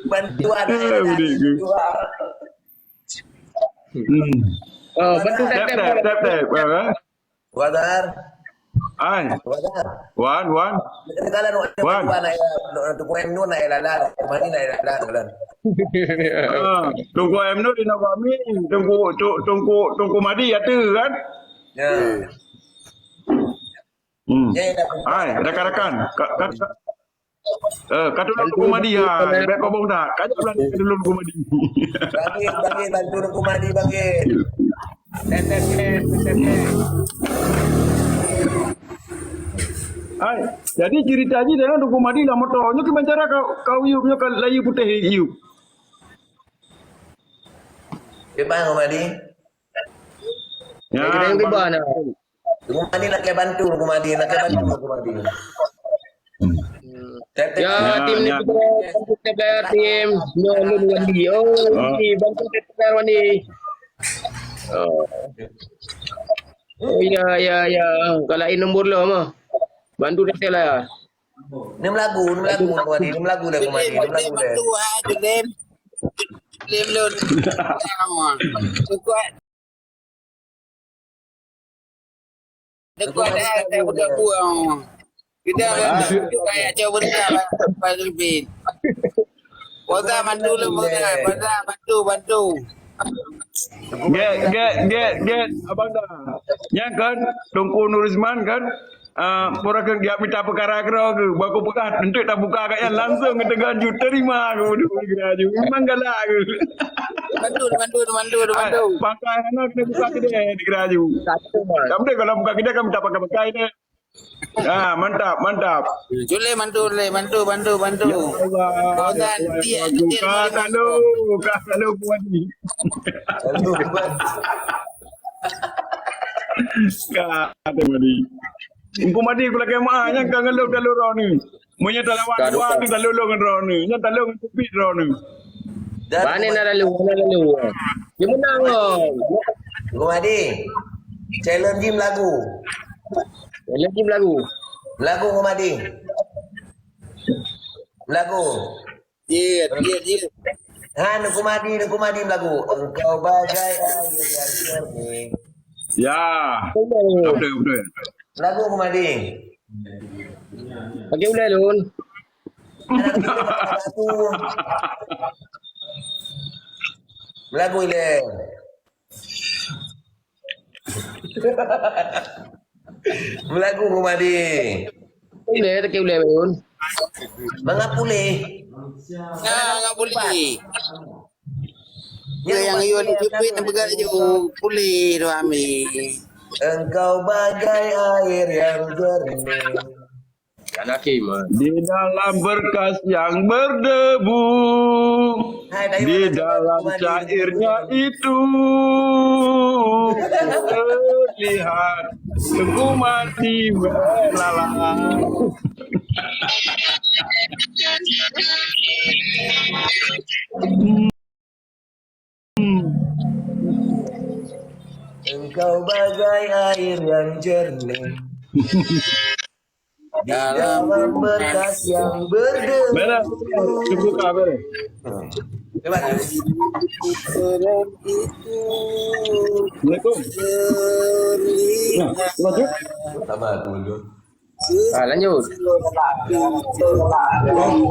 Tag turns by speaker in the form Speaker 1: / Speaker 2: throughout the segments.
Speaker 1: Bantuan
Speaker 2: Oh, betul
Speaker 3: Tap.
Speaker 1: Wadar.
Speaker 3: Ai.
Speaker 1: Wadar.
Speaker 3: Wan.
Speaker 1: Kala no bantuan na tu ko em no na ilala. Mani na ilala.
Speaker 3: Tunggu em nu di Nawami, tunggu Madi ya tu kan?
Speaker 1: Ya.
Speaker 3: Ai, rekan-rekan. Kata tunggu Madi ya. Baik kau bong dah. Kajak belanja dulu tunggu Madi.
Speaker 1: Bagi bantu nu kumadi bagi.
Speaker 3: Ai, jadi ceritanya dalam tunggu Madi lah motornya ke bancara kau iupnya ke layu putih iup.
Speaker 1: Di bang kumadi.
Speaker 3: Ya.
Speaker 2: yang di mana?
Speaker 1: Kumadi nak kaya bantu nu kumadi.
Speaker 2: Ya, tim ni kita player tim. Nolun Wandi. Ni bantu kita player Wandi. Oh ya. Kalau ini nombor lah mah. Bantu dia lah.
Speaker 1: Ni lagu kumadi. Ni lagu dah kumadi. Ni lagu dah.
Speaker 4: Bantu aja Lem. Lem lu. Dekat ada budak buang. Kita kayak coba dah Filipin. Boza bantu lu Boza bantu.
Speaker 3: Get abang dah. Yang kan Tungku Nurizman kan orang kan dia minta perkara kira ke baku pekat untuk tak buka kat yang langsung ke tegan ju terima ke kira ju memang galak ke
Speaker 4: Bantu.
Speaker 3: pakai anak kena buka kedai di kira ju kamu deh kalau buka kedai kamu tak pakai deh. Mantap.
Speaker 4: Jule bantu. Boza dia
Speaker 3: Kalau buat ni. Ada madi. Engkau madi kula kemah yang kang ngeluh dalu ro ni. Munya talawan tu dalu dengan ro ni. Nya dalu dengan kupit ro ni.
Speaker 2: Mana nak lalu? Dia menang oh.
Speaker 1: Kumadi. Challenge game lagu.
Speaker 2: Lagi lagu.
Speaker 1: Lagu kumadi. Lagu.
Speaker 4: Dia.
Speaker 1: Nu kumadi lagu. Engkau bagai air yang jernih.
Speaker 3: Ya. Betul.
Speaker 1: Lagu kumadi.
Speaker 2: Pakai udah Lun.
Speaker 1: Lagu ile. Lagu kumadi.
Speaker 2: Boleh tak boleh Lun.
Speaker 1: Mengapule.
Speaker 4: Enggak boleh. Dia yang Iwan Filipin bergerak je boleh tu ambil.
Speaker 1: Engkau bagai air yang jernih.
Speaker 2: Hakim.
Speaker 3: Di dalam berkas yang berdebu, di dalam cairnya itu terlihat Tungku Madi melalang.
Speaker 1: Engkau bagai air yang jernih. Di dalam berkas yang berdebu.
Speaker 3: Mana? Tunggu kabar. Assalamualaikum. Lanjut.
Speaker 1: Sabar dulu.
Speaker 2: Lanjut.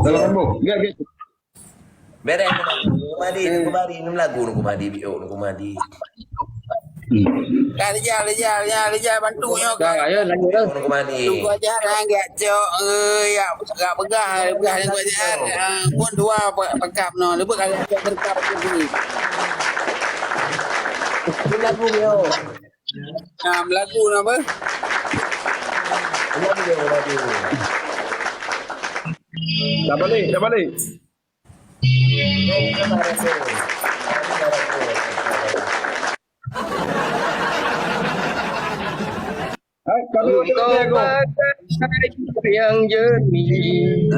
Speaker 3: Dalam kamu. Enggak.
Speaker 1: Bere kumadi num lagu kumadi kumadi.
Speaker 4: Lijal bantu yo
Speaker 2: Dah, ayo lanjut dah.
Speaker 1: Kumadi.
Speaker 4: Tunggu aja enggak cok ya enggak begah dengan gua ajar pun dua pekap no lebih kali berkap ni.
Speaker 1: Lagu yo.
Speaker 4: Lagu apa?
Speaker 1: Lagu yo kumadi.
Speaker 3: Dah balik. Kalau
Speaker 2: yang jernih.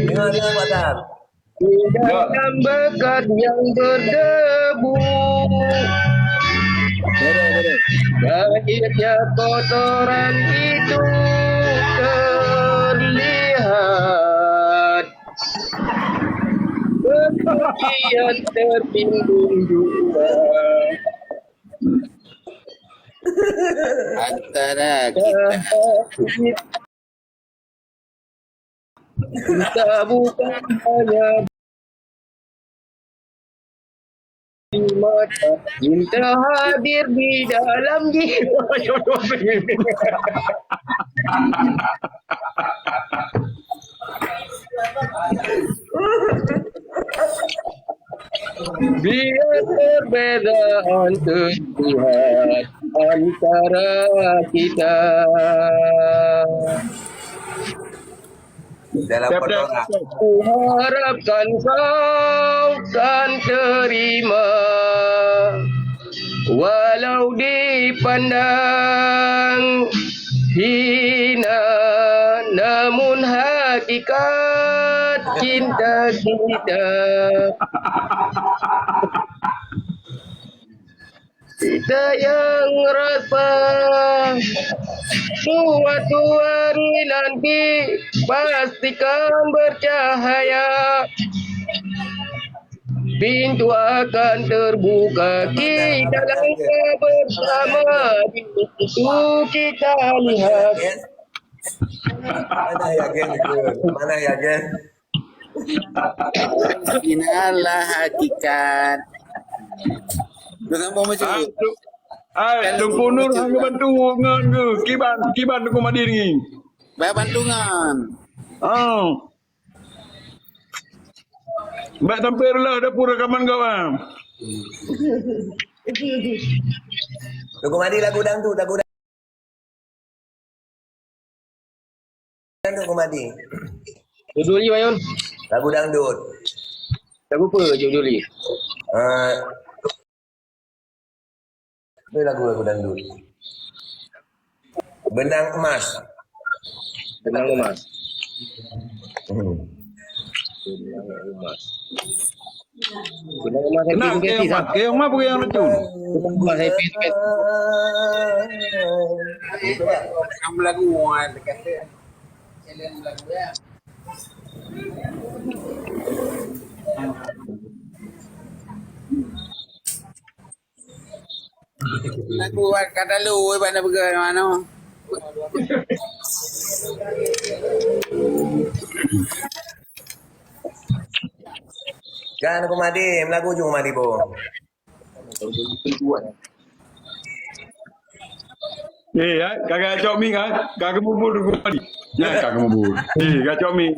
Speaker 1: Dengar Wadar.
Speaker 2: Di dalam bekas yang berdebu. Akhirnya kotoran itu terlihat. Kian tertimbun jua
Speaker 4: Antara kita.
Speaker 2: Kita bukan hanya di mata, cinta hadir di dalam jiwa. Biar perbedaan terlihat antara kita.
Speaker 1: Dalam berdoa.
Speaker 2: Ku harapkan kau kan terima, walau dipandang hina, namun hakikat cinta kita. Kita yang rasa suatu hari nanti pastikan bercahaya, pintu akan terbuka, kita langkah bersama, itu kita lihat.
Speaker 1: Mana ya Gen? Mana ya Gen?
Speaker 4: Inilah hakikat. Dengan mau macam tu.
Speaker 3: Tungku Nur hang bantu ngan ke kiban Tungku Madi ni.
Speaker 4: Baik bantungan.
Speaker 3: Baik tampillah dapur rekaman kau ah.
Speaker 1: Tunggu Madi lagu dangdut, Tunggu Madi.
Speaker 2: Juduli Mayun.
Speaker 1: Lagu dangdut.
Speaker 2: Lagu apa juduli?
Speaker 1: Ini lagu dangdut. Benang emas.
Speaker 2: Benang emas.
Speaker 1: Hmm.
Speaker 2: Benang emas. Benang emas
Speaker 3: Kenapa
Speaker 2: happy
Speaker 3: ke yang mah bukan yang lucu.
Speaker 2: Benang emas happy sikit.
Speaker 4: Kamu lagu dekat challenge lagu ya. Lagu kata lu pada pergi mana?
Speaker 1: Kan Tunggu Madi, lagu Tunggu Madi po.
Speaker 3: Kagak cok mi kan? Kagak bubur Tunggu Madi. Ya kagak bubur. Kagak cok mi.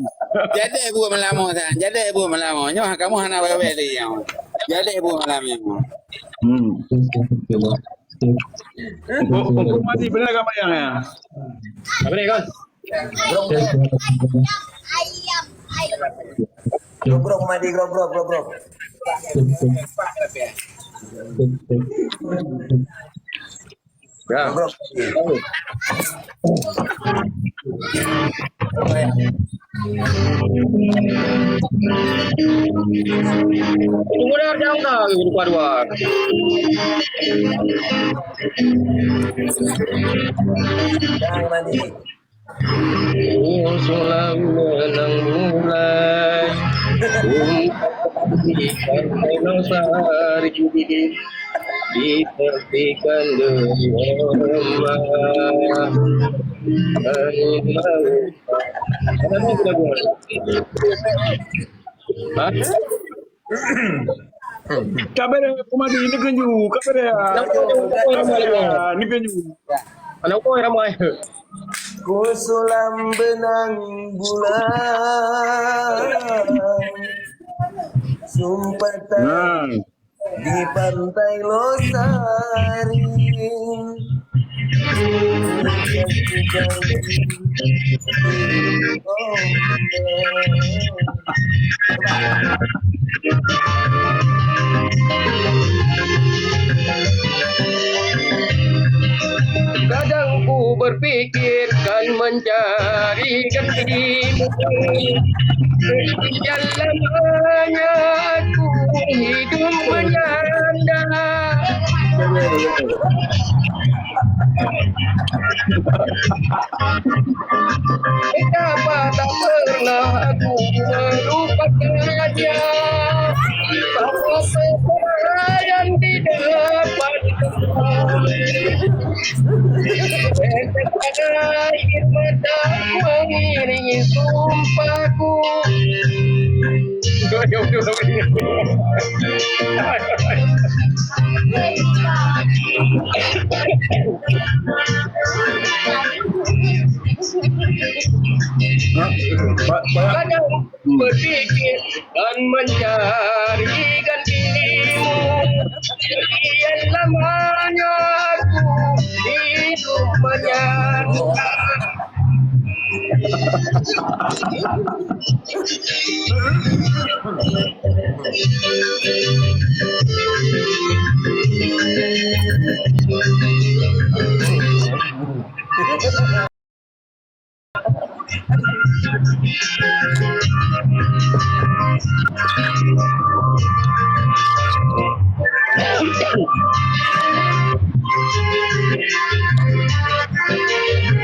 Speaker 4: Jadi ibu melamo kan? Jadi ibu melamo. Nyoh kamu hana bawa dia. Jadi ibu melamo.
Speaker 3: Tungku Madi benar kah bayang ya?
Speaker 2: Apa ni kan?
Speaker 1: Grok Madi, grok.
Speaker 2: Ya.
Speaker 1: Grok.
Speaker 2: Tunggu dah jauh dah keluar.
Speaker 1: Jangan Madi.
Speaker 2: Sulam menang mulai Sampai nosari dipertikan dengan
Speaker 3: Kabar Tungku Madi ini kenju. Kabar ya. Ini kenju.
Speaker 2: Anak kau ramai.
Speaker 1: Ku sulam benang bulan, sumpah tak di pantai Losari.
Speaker 2: Kadang ku berpikir kan mencari gantimu. Jalan hanya aku hidup menyanda. Kenapa tak pernah aku melupakannya? air mataku mengiringi sumpahku. Kadang berpikir dan mencari gantimu. Sekian lamanya aku hidup menyangka.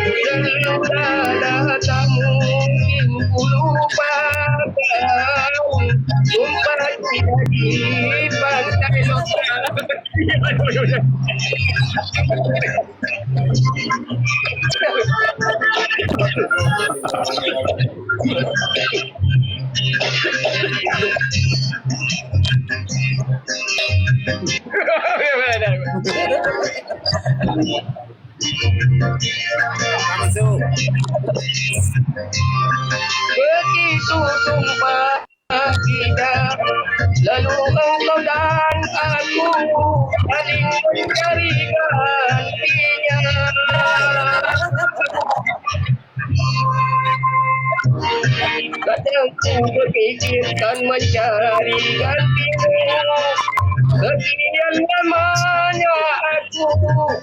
Speaker 2: Bila tak mungkin ku lupa kau. Sumpah tidak di pantai lokal.
Speaker 4: Masuk.
Speaker 2: Begitu sumpah kita, lalu engkau dan aku saling mencari gantinya. Kadang ku berpikir dan mencari gantimu. Sekian lamanya aku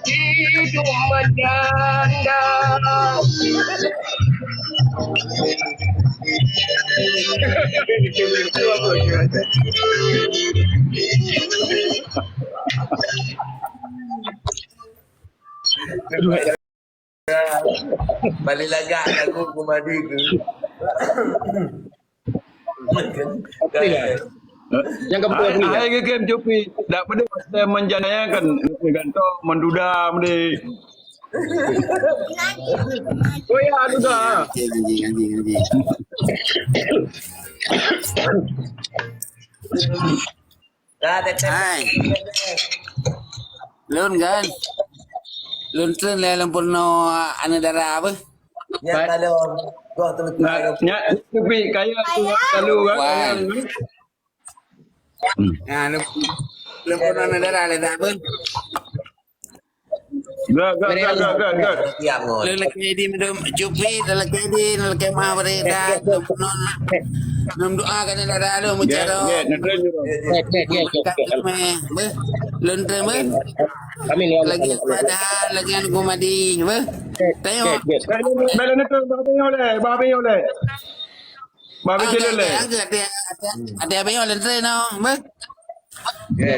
Speaker 2: hidup menjanda.
Speaker 1: Balik lagak lagu Kumadi tu.
Speaker 2: Yang kebetulan ni.
Speaker 3: Hai ke game Jopi. Tak pada masa menjanaya kan gantung menduda mende.
Speaker 2: Oh ya, ada dah.
Speaker 4: Anjing.
Speaker 1: Dah tetap.
Speaker 4: Hai. Lun kan? Lun tren dalam purno anu darah apa?
Speaker 1: Yang kalau kau tu
Speaker 3: Nya Jopi kaya tu selalu kan.
Speaker 4: Wan. Nah, lun purno anu darah le tak pun.
Speaker 3: Gak.
Speaker 1: tiap ngol.
Speaker 4: Lun lagi di medum jupi, lagi di lagi mah berita. Nom doa kan darah lu mucara.
Speaker 3: Netren juga.
Speaker 4: Lun tren ber.
Speaker 2: Kami ni
Speaker 4: Lagi ada lagi anu Kumadi, ber. Tengok.
Speaker 3: Bela netren babe oleh. Babe kilo le.
Speaker 4: Ada apa yang lun tren no, ber.
Speaker 3: Ya.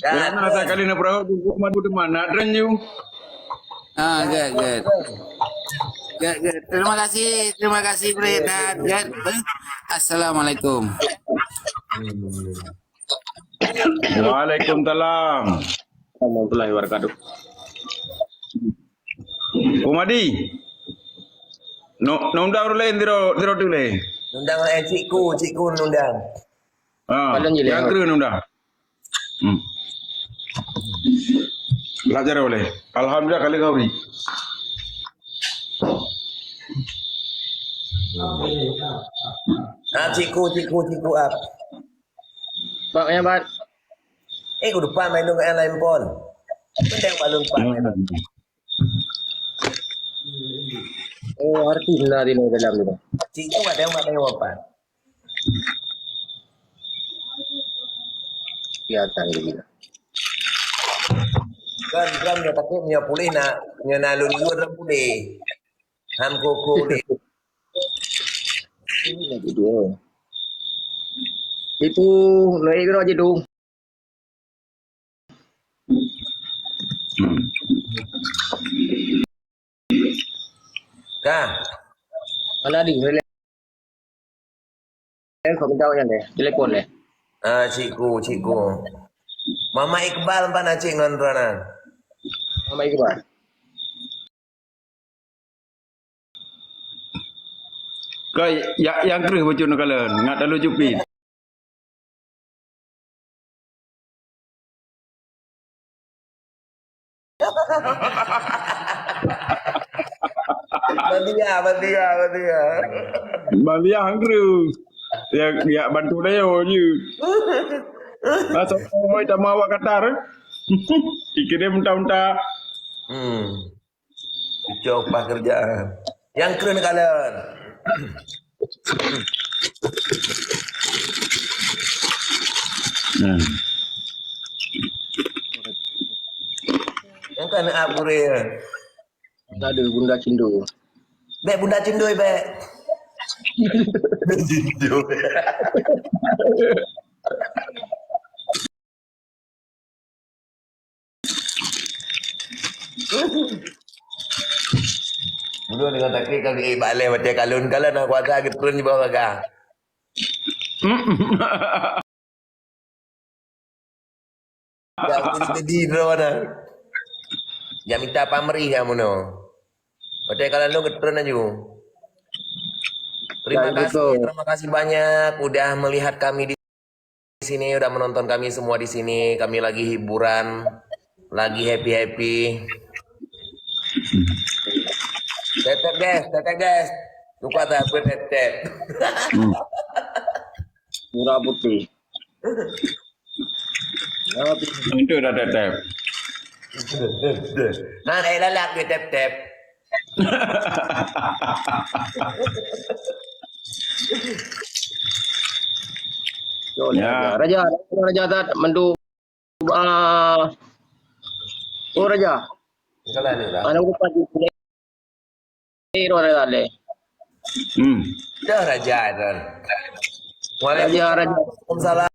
Speaker 3: Jangan asal kali nak perahu tu madu di mana netren you.
Speaker 4: Ah, good. Terima kasih Breda. Assalamualaikum.
Speaker 3: Waalaikumsalam.
Speaker 2: warahmatullahi wabarakatuh.
Speaker 3: Kumadi. No undang lain diro tu le.
Speaker 1: Undang cikgu undang.
Speaker 2: Padan je
Speaker 3: yang
Speaker 2: lewat.
Speaker 3: keren undang. Belajar boleh. Alhamdulillah kali kau ni.
Speaker 1: Cikgu up.
Speaker 2: Pak yang bat.
Speaker 1: Aku lupa main dengan lain pon. Mending balon pak.
Speaker 2: Oh, arti lah di dalam ni.
Speaker 1: Cikgu ada yang main apa?
Speaker 2: Kelihatan dia.
Speaker 1: Kan dia takut dia pulih nak nalun luar pulih. Ham koko ni.
Speaker 2: Ini lagi dua. Itu lagi kena aja dong.
Speaker 1: Kah?
Speaker 2: Mana di? Kau minta yang deh, telepon deh.
Speaker 1: Cikgu. Mama Iqbal mana cik nontonan?
Speaker 2: Mama Iqbal.
Speaker 3: Kau yang kerih bocor nak kalian. Ngat dalu cupit.
Speaker 1: Bandia.
Speaker 3: Bali yang kerih. Ya bantu Leo je. Asal kau tak mau awak Qatar. Ikirim mentah-mentah.
Speaker 1: Coba kerjaan. Yang keren kalian. Yang kan abure.
Speaker 2: Ada Bunda Cindo.
Speaker 1: Bek Bunda Cindoi bek. Cindoi. Dulu dengan taktik kaki balik macam kalun-kalun aku agak turun di bawah agak. Ya mesti di mana. Ya minta pamrih kamu no. Macam kalian lu turun aja. Terima kasih banyak udah melihat kami di sini, udah menonton kami semua di sini. Kami lagi hiburan, lagi happy. Tetep guys. Lupa tak gue tetep.
Speaker 2: Murah putih.
Speaker 3: Itu dah tetap.
Speaker 1: Nah, kayak lalak gue tetep.
Speaker 3: Ya.
Speaker 2: Raja tat mendu. Oh Raja.
Speaker 1: Kalau ni lah.
Speaker 2: Ano ko pa dito? Raja.
Speaker 1: Dah raja kan.
Speaker 2: Raja.
Speaker 1: Waalaikumsalam.